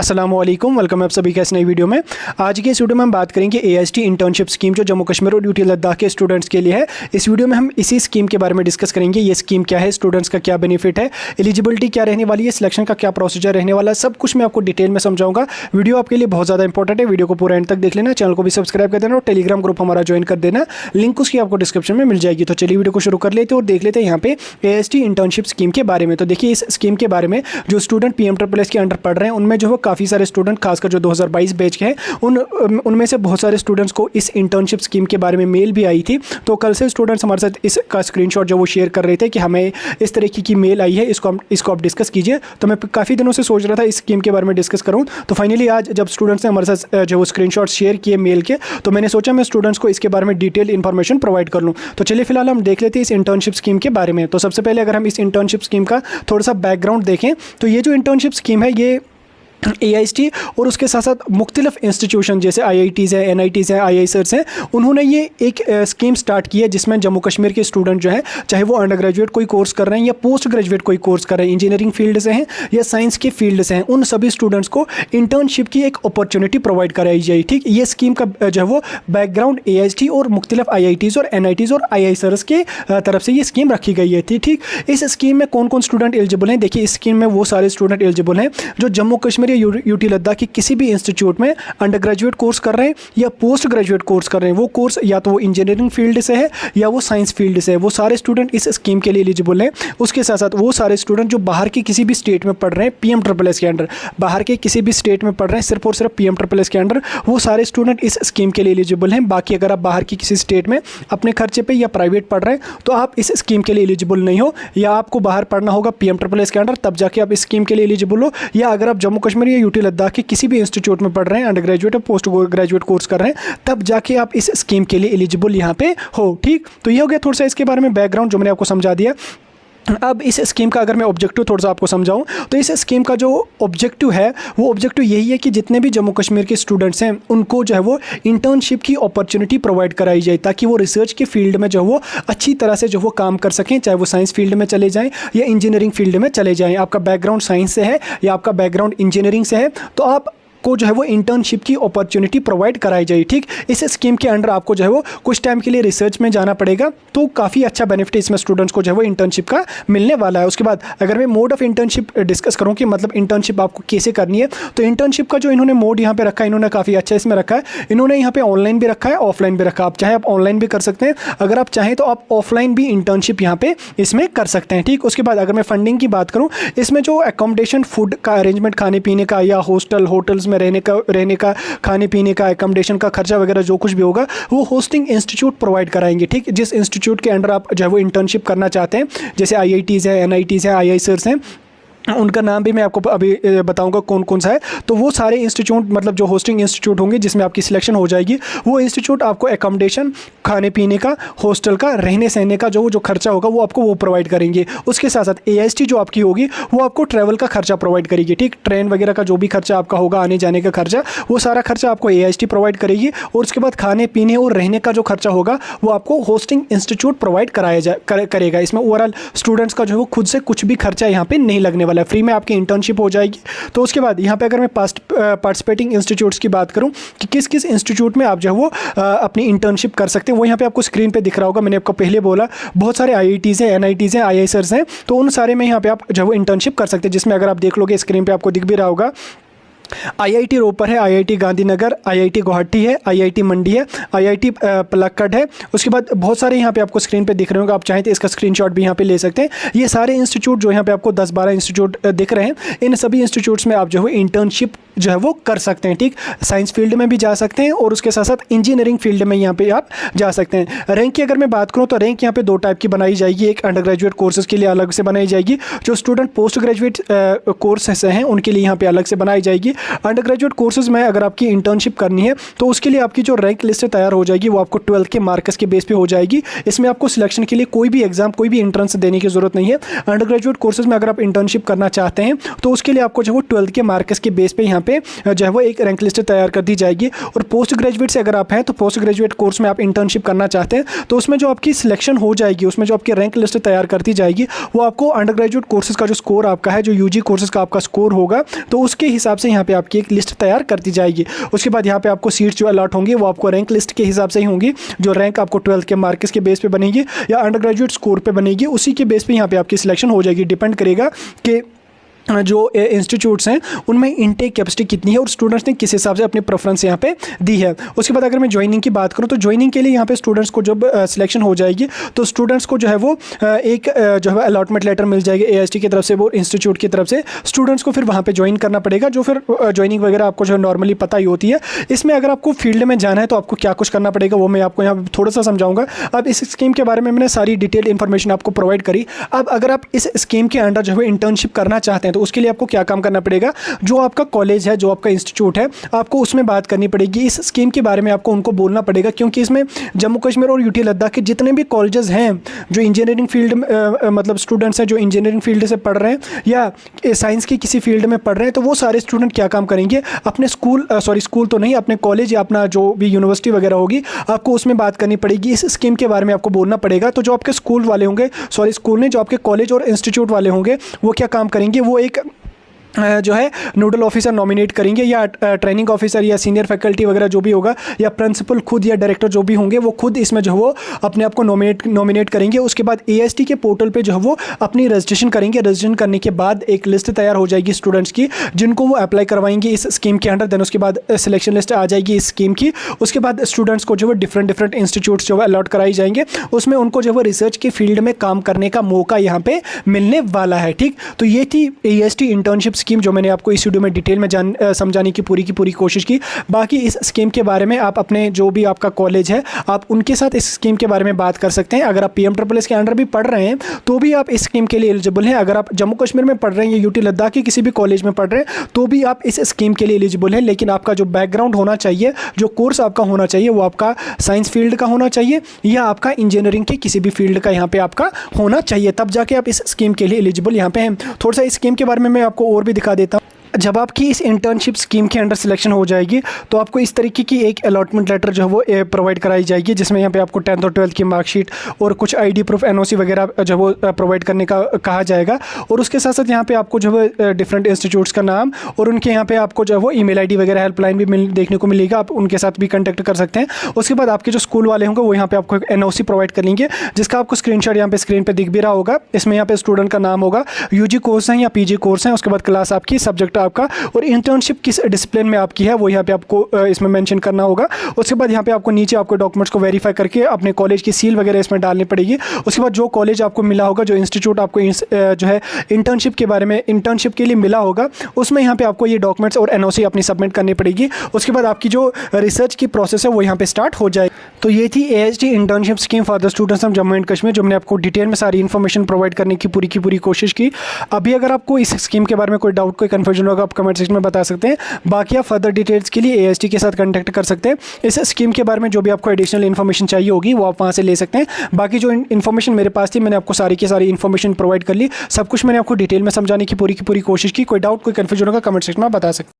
अस्सलामुअलैकुम, वेलकम आप सभी का इस नई वीडियो में। आज के इस वीडियो में हम बात करेंगे एएसटी इंटर्नशिप स्कीम जो जम्मू कश्मीर और यूटी लद्दाख के स्टूडेंट्स के लिए है। इस वीडियो में हम इसी स्कीम के बारे में डिस्कस करेंगे। ये स्कीम क्या है, स्टूडेंट्स का क्या बेनिफिट है, एलिजिबिलिटी क्या रहने वाली है, सिलेक्शन का क्या प्रोसीजर रहने वाला है, सब कुछ मैं आपको डिटेल में समझाऊंगा। वीडियो आपके लिए बहुत ज़्यादा इंपॉर्टेंट है, वीडियो को पूरा एंड तक देख लेना, चैनल को भी सब्सक्राइब कर देना और टेलीग्राम ग्रुप हमारा ज्वाइन कर देना, लिंक उसकी आपको डिस्क्रिप्शन में मिल जाएगी। तो चलिए वीडियो को शुरू कर लेते हैं और देख लेते हैं यहाँ पे एएसटी इंटर्नशिप स्कीम के बारे में। तो देखिए इस स्कीम के बारे में जो स्टूडेंट PMSSS के अंडर पढ़ रहे हैं उनमें जो है काफ़ी सारे स्टूडेंट खासकर जो 2022 बैच के हैं उनमें से बहुत सारे स्टूडेंट्स को इस इंटर्नशिप स्कीम के बारे में मेल भी आई थी। तो कल से स्टूडेंट्स हमारे साथ इसका स्क्रीनशॉट जो वो शेयर कर रहे थे कि हमें इस तरीके की मेल आई है, इसको आप डिस्कस कीजिए। तो मैं काफ़ी दिनों से सोच रहा था इस स्कीम के बारे में डिस्कस करूँ। तो फाइनली आज जब स्टूडेंट्स ने हमारे साथ जो वो स्क्रीनशॉट शेयर किए मेल के, तो मैंने सोचा मैं स्टूडेंट्स को इसके बारे में डिटेल इन्फॉर्मेशन प्रोवाइड कर लूँ। तो चलिए फिलहाल हम देख लेते हैं इस इंटर्नशिप स्कीम के बारे में। तो सबसे पहले अगर हम इस इंटर्नशिप स्कीम का थोड़ा सा बैकग्राउंड देखें तो ये जो इंटर्नशिप स्कीम है ये AIST और उसके साथ साथ मुख्तलिफ इंस्टीट्यूशन जैसे IITs हैं, NITs हैं, IISers हैं, उन्होंने ये एक स्कीम स्टार्ट की है जिसमें जम्मू कश्मीर के स्टूडेंट जो हैं, चाहे वो अंडर ग्रेजुएट कोई कोर्स कर रहे हैं या पोस्ट ग्रेजुएट कोई कोर्स कर रहे हैं, इंजीनियरिंग फील्ड से हैं या साइंस के फील्ड से हैं, उन सभी स्टूडेंट्स को इंटर्नशिप की एक अपॉर्चुनिटी प्रोवाइड कराई जाए। ठीक, ये स्कीम का जो है वो बैकग्राउंड AIST और मुख्तलिफ IITs और NITs और IISers के तरफ से ये स्कीम रखी गई है। ठीक, इस स्कीम में कौन कौन स्टूडेंट एलिजिबल हैं? देखिए इस स्कीम में वो सारे स्टूडेंट एलिजिबल हैं जो जम्मू कश्मीर यूटी लद्दाख की किसी भी इंस्टीट्यूट में अंडर ग्रेजुएट कोर्स कर रहे हैं या पोस्ट ग्रेजुएट कोर्स कर रहे हैं। वो कोर्स या तो वो इंजीनियरिंग फील्ड से है या वो साइंस फील्ड से है, वो सारे स्टूडेंट इस स्कीम के लिए एलिजिबल हैं। उसके साथ साथ वो सारे स्टूडेंट जो बाहर के किसी भी स्टेट में पढ़ रहे हैं PMSSS के अंडर, बाहर के किसी भी स्टेट में पढ़ रहे हैं सिर्फ और सिर्फ PMSSS के अंडर, वो सारे स्टूडेंट इस स्कीम के लिए एलिजिबल हैं। बाकी अगर आप बाहर की किसी स्टेट में अपने खर्चे पर या प्राइवेट पढ़ रहे हैं तो आप इस स्कीम के लिए एलिजिबल नहीं हो, या आपको बाहर पढ़ना होगा PMSSS के अंडर तब जाके आप इस स्कीम के लिए एलिजिबल हो, या अगर आप जम्मू कश्मीर या यूटी लद्दाख के किसी भी इंस्टीट्यूट में पढ़ रहे हैं, अंडर ग्रेजुएट और पोस्ट ग्रेजुएट कोर्स कर रहे हैं, तब जाके आप इस स्कीम के लिए एलिजिबल यहाँ पे हो। ठीक, तो ये हो गया थोड़ा सा इसके बारे में बैकग्राउंड जो मैंने आपको समझा दिया। अब इस स्कीम का अगर मैं ऑब्जेक्टिव थोड़ा सा आपको समझाऊं तो इस स्कीम का जो ऑब्जेक्टिव है वो ऑब्जेक्टिव यही है कि जितने भी जम्मू कश्मीर के स्टूडेंट्स हैं उनको जो है वो इंटर्नशिप की अपॉर्चुनिटी प्रोवाइड कराई जाए ताकि वो रिसर्च के फील्ड में जो वो अच्छी तरह से जो वो काम कर सकें, चाहे वो साइंस फील्ड में चले जाएं या इंजीनियरिंग फील्ड में चले जाएँ। आपका बैकग्राउंड साइंस से है या आपका बैकग्राउंड इंजीनियरिंग से है तो आप को जो है वो इंटर्नशिप की अपॉर्चुनिटी प्रोवाइड कराई जाए। ठीक, इस स्कीम के अंडर आपको जो है वो कुछ टाइम के लिए रिसर्च में जाना पड़ेगा, तो काफ़ी अच्छा बेनिफिट इसमें स्टूडेंट्स को जो है वो इंटर्नशिप का मिलने वाला है। उसके बाद अगर मैं मोड ऑफ इंटर्नशिप डिस्कस करूँ कि मतलब इंटर्नशिप आपको कैसे करनी है, तो इंटर्नशिप का जो इन्होंने मोड यहाँ पे रखा है, इन्होंने काफ़ी अच्छा इसमें रखा है। इन्होंने यहाँ पे ऑनलाइन भी रखा है, ऑफलाइन भी रखा है। आप चाहे आप ऑनलाइन भी कर सकते हैं, अगर आप चाहें तो आप ऑफलाइन भी इंटर्नशिप यहाँ पे इसमें कर सकते हैं। ठीक, उसके बाद अगर मैं फंडिंग की बात करूँ, इसमें जो एकोमोडेशन फूड का अरेंजमेंट खाने पीने का या होटल्स में रहने का खाने पीने का एकोमोडेशन का खर्चा वगैरह जो कुछ भी होगा वो होस्टिंग इंस्टीट्यूट प्रोवाइड कराएंगे। ठीक, जिस इंस्टीट्यूट के अंडर आप जो है वो इंटर्नशिप करना चाहते हैं, जैसे IITs है, NITs है, IISers हैं, उनका नाम भी मैं आपको अभी बताऊंगा कौन कौन सा है। तो वो सारे इंस्टीट्यूट मतलब जो होस्टिंग इंस्टीट्यूट होंगे जिसमें आपकी सिलेक्शन हो जाएगी, वो इंस्टीट्यूट आपको एकोमोडेशन, खाने पीने का, हॉस्टल का, रहने सहने का जो खर्चा होगा वो आपको वो प्रोवाइड करेंगे। उसके साथ साथ AIST जो आपकी होगी वो आपको ट्रैवल का खर्चा प्रोवाइड करेगी। ठीक, ट्रेन वगैरह का जो भी खर्चा आपका होगा, आने जाने का खर्चा, वो सारा खर्चा आपको AIST प्रोवाइड करेगी। और उसके बाद खाने पीने और रहने का जो खर्चा होगा वो आपको होस्टिंग इंस्टीट्यूट प्रोवाइड करेगा। इसमें ओवरऑल स्टूडेंट्स का जो है वो खुद से कुछ भी खर्चा यहाँ पे नहीं लगने वाला है, फ्री में आपकी इंटर्नशिप हो जाएगी। तो उसके बाद यहाँ पे अगर मैं पार्टिसिपेटिंग इंस्टीट्यूट्स की बात करूँ कि किस किस इंस्टीट्यूट में आप जो है वो अपनी इंटर्नशिप कर सकते हैं, वो यहाँ पे आपको स्क्रीन पे दिख रहा होगा। मैंने आपको पहले बोला बहुत सारे IITs हैं, NITs हैं, IISers हैं, तो उन सारे में यहाँ पे आप जो है वो इंटर्नशिप कर सकते हैं, जिसमें अगर आप देख लोगे स्क्रीन पर आपको दिख भी रहा होगा IIT रोपर है, IIT गांधीनगर, IIT गुवाहाटी है, IIT मंडी है, IIT पलक्कड़ है। उसके बाद बहुत सारे यहाँ पे आपको स्क्रीन पे दिख रहे होंगे, आप चाहें तो इसका स्क्रीनशॉट भी यहाँ पे ले सकते हैं। ये सारे इंस्टीट्यूट जो यहाँ पे आपको 10-12 इंस्टीट्यूट दिख रहे हैं, इन सभी इंस्टीट्यूट्स में आप जो है इंटर्नशिप जो है वो कर सकते हैं। ठीक, साइंस फील्ड में भी जा सकते हैं और उसके साथ साथ इंजीनियरिंग फील्ड में यहाँ पे आप जा सकते हैं। रैंक की अगर मैं बात करूँ तो रैंक यहाँ पे 2 टाइप की बनाई जाएगी। एक अंडर ग्रेजुएट कोर्सेज के लिए अलग से बनाई जाएगी, जो स्टूडेंट पोस्ट ग्रेजुएट कोर्स से हैं उनके लिए यहाँ पे अलग से बनाई जाएगी। अंडर ग्रेजुएट कोर्सेज में अगर आपकी इंटर्नशिप करनी है तो उसके लिए आपकी जो रैंक लिस्ट तैयार हो जाएगी वो आपको 12th के मार्क्स के बेस पे हो जाएगी। इसमें आपको सिलेक्शन के लिए कोई भी एग्जाम, कोई भी एंट्रेंस देने की जरूरत नहीं है। अंडर ग्रेजुएट कोर्सेज में अगर आप इंटर्नशिप करना चाहते हैं तो उसके लिए आपको जो 12th के मार्क्स के बेस पे यहाँ यहाँ पे जो है वो एक रैंक लिस्ट तैयार कर दी जाएगी। और पोस्ट ग्रेजुएट से अगर आप हैं तो पोस्ट ग्रेजुएट कोर्स में आप इंटर्नशिप करना चाहते हैं तो उसमें जो आपकी सिलेक्शन हो जाएगी, उसमें जो आपकी रैंक लिस्ट तैयार कर दी जाएगी, वो आपको अंडर ग्रेजुएट कोर्सेज का जो स्कोर आपका है, जो यूजी कोर्सेज का आपका स्कोर होगा, तो उसके हिसाब से यहाँ पे आपकी एक लिस्ट तैयार कर दी जाएगी। उसके बाद यहाँ पे आपको सीट्स जो अलॉट होंगी वो आपको रैंक लिस्ट के हिसाब से ही होंगी। जो रैंक आपको 12th के मार्क्स के बेस पे बनेगी या अंडर ग्रेजुएट स्कोर पे बनेगी, उसी के बेस पे यहाँ पे आपकी सिलेक्शन हो जाएगी। डिपेंड करेगा कि जो इंस्टीट्यूट्स हैं उनमें इनटेक कैपेसिटी कितनी है और स्टूडेंट्स ने किस हिसाब से अपनी प्रेफरेंस यहाँ पे दी है। उसके बाद अगर मैं ज्वाइनिंग की बात करूँ तो ज्वाइनिंग के लिए यहाँ पे स्टूडेंट्स को जब सिलेक्शन हो जाएगी तो स्टूडेंट्स को जो है वो एक जो है अलॉटमेंट लेटर मिल जाएगी AIST की तरफ से, वो इंस्टीट्यूट की तरफ से। स्टूडेंट्स को फिर वहाँ पर ज्वाइन करना पड़ेगा, जो फिर ज्वाइनिंग वगैरह आपको जो नॉर्मली पता ही होती है। इसमें अगर आपको फील्ड में जाना है तो आपको क्या कुछ करना पड़ेगा वो मैं आपको यहाँ थोड़ा सा समझाऊंगा। अब इस स्कीम के बारे में मैंने सारी डिटेल इन्फॉर्मेशन आपको प्रोवाइड करी। अब अगर आप इस स्कीम के अंडर जो है इंटर्नशिप करना चाहते हैं तो उसके लिए आपको क्या काम करना पड़ेगा। जो आपका कॉलेज है, जो आपका इंस्टीट्यूट है, आपको उसमें बात करनी पड़ेगी। इस स्कीम के बारे में आपको उनको बोलना पड़ेगा, क्योंकि इसमें जम्मू कश्मीर और यूटी लद्दाख के जितने भी कॉलेजेस हैं जो इंजीनियरिंग फील्ड मतलब स्टूडेंट्स हैं जो इंजीनियरिंग फील्ड से पढ़ रहे हैं या साइंस की किसी फील्ड में पढ़ रहे हैं, तो वो सारे स्टूडेंट क्या काम करेंगे, अपने स्कूल तो नहीं, अपने कॉलेज या अपना जो भी यूनिवर्सिटी वगैरह होगी, आपको उसमें बात करनी पड़ेगी। इस स्कीम के बारे में आपको बोलना पड़ेगा। तो जो आपके स्कूल वाले होंगे, स्कूल नहीं, जो आपके कॉलेज और इंस्टीट्यूट वाले होंगे, वो क्या काम करेंगे, वो एक जो है नोडल ऑफिसर नॉमिनेट करेंगे या ट्रेनिंग ऑफिसर या सीनियर फैकल्टी वगैरह जो भी होगा या प्रिंसिपल खुद या डायरेक्टर जो भी होंगे, वो खुद इसमें जो है वो अपने आप को नॉमिनेट करेंगे। उसके बाद AIST के पोर्टल पे जो है वो अपनी रजिस्ट्रेशन करेंगे। रजिस्ट्रेशन करने के बाद एक लिस्ट तैयार हो जाएगी स्टूडेंट्स की, जिनको वो अप्लाई करवाएंगे इस स्कीम के अंडर। देन उसके बाद सिलेक्शन लिस्ट आ जाएगी इस स्कीम की। उसके बाद स्टूडेंट्स को जो है डिफरेंट इंस्टीट्यूट्स जो है अलॉट कराई जाएंगे, उसमें उनको जो है रिसर्च के फील्ड में काम करने का मौका यहाँ पे मिलने वाला है। ठीक, तो ये थी AIST इंटर्नशिप स्कीम जो मैंने आपको इस वीडियो में डिटेल में समझाने की पूरी कोशिश की। बाकी इस स्कीम के बारे में आप अपने जो भी आपका कॉलेज है, आप उनके साथ इस स्कीम के बारे में बात कर सकते हैं। अगर आप PMSSS के अंडर भी पढ़ रहे हैं तो भी आप इस स्कीम के लिए एलिजिबल हैं। अगर आप जम्मू कश्मीर में पढ़ रहे हैं या यूटी लद्दाख के किसी भी कॉलेज में पढ़ रहे हैं तो भी आप इस स्कीम के लिए एलिजिबल हैं। लेकिन आपका जो बैकग्राउंड होना चाहिए, जो कोर्स आपका होना चाहिए, वो आपका साइंस फील्ड का होना चाहिए या आपका इंजीनियरिंग के किसी भी फील्ड का यहाँ पे आपका होना चाहिए, तब जाके आप इस स्कीम के लिए एलिजिबल यहाँ पे हैं। थोड़ा सा इस स्कीम के बारे में मैं आपको और भी दिखा देता हूँ। जब आपकी इस इंटर्नशिप स्कीम के अंडर सिलेक्शन हो जाएगी तो आपको इस तरीके की एक अलॉटमेंट लेटर जो है वो प्रोवाइड कराई जाएगी, जिसमें यहाँ पे आपको 10th और 12th की मार्कशीट और कुछ ID प्रूफ NOC वगैरह जो वो प्रोवाइड करने का कहा जाएगा। और उसके साथ साथ यहाँ पे आपको जो है डिफरेंट इंस्टीट्यूट्स का नाम और उनके यहाँ पे आपको जो है वो email ID वगैरह हेल्पलाइन भी देखने को मिलेगा, आप उनके साथ भी कॉन्टैक्ट कर सकते हैं। उसके बाद आपके जो स्कूल वाले होंगे वो यहाँ पे आपको एक NOC प्रोवाइड कर लेंगे, जिसका आपको स्क्रीनशॉट यहाँ पे स्क्रीन पर दिख भी रहा होगा। इसमें यहाँ पे स्टूडेंट का नाम होगा, UG कोर्स है या PG कोर्स है, उसके बाद क्लास आपकी, सब्जेक्ट आपका और इंटर्नशिप किस डिसिप्लिन में आपकी है वो यहाँ पे आपको इसमें मेंशन करना होगा। उसके बाद यहाँ पे आपको नीचे आपको डॉक्यूमेंट्स को वेरीफाई करके अपने कॉलेज की सील वगैरह इसमें डालनी पड़ेगी। उसके बाद जो कॉलेज आपको मिला होगा, जो इंस्टीट्यूट आपको जो है इंटर्नशिप के बारे में इंटर्नशिप के लिए मिला होगा, उसमें यहाँ पे आपको ये डॉक्यूमेंट्स और NOC अपनी सबमिट करनी पड़ेगी। उसके बाद आपकी जो रिसर्च की प्रोसेस है वो यहाँ पे स्टार्ट हो जाए। तो ये थी AIST internship scheme for the students of Jammu and Kashmir, जो मैंने आपको डिटेल में सारी इन्फॉर्मेशन प्रोवाइड करने की पूरी कोशिश की। अभी अगर आपको इस स्कीम के बारे में कोई डाउट, कोई कन्फ्यूजन होगा, आप कमेंट सेक्शन में बता सकते हैं। बाकी आप फर्दर डिटेल्स के लिए AIST के साथ कांटेक्ट कर सकते हैं। इस स्कीम के बारे में जो भी आपको एडिशनल इन्फॉर्मेशन चाहिए होगी वो आप वहाँ से ले सकते हैं। बाकी जो इन्फॉर्मेशन मेरे पास थी मैंने आपको सारी की सारी इन्फॉर्मेशन प्रोवाइड कर ली। सब कुछ मैंने आपको डिटेल में समझाने की पूरी कोशिश की। कोई डाउट, कोई कन्फ्यूजन होगा कमेंट सेक्शन में बता सकते हैं।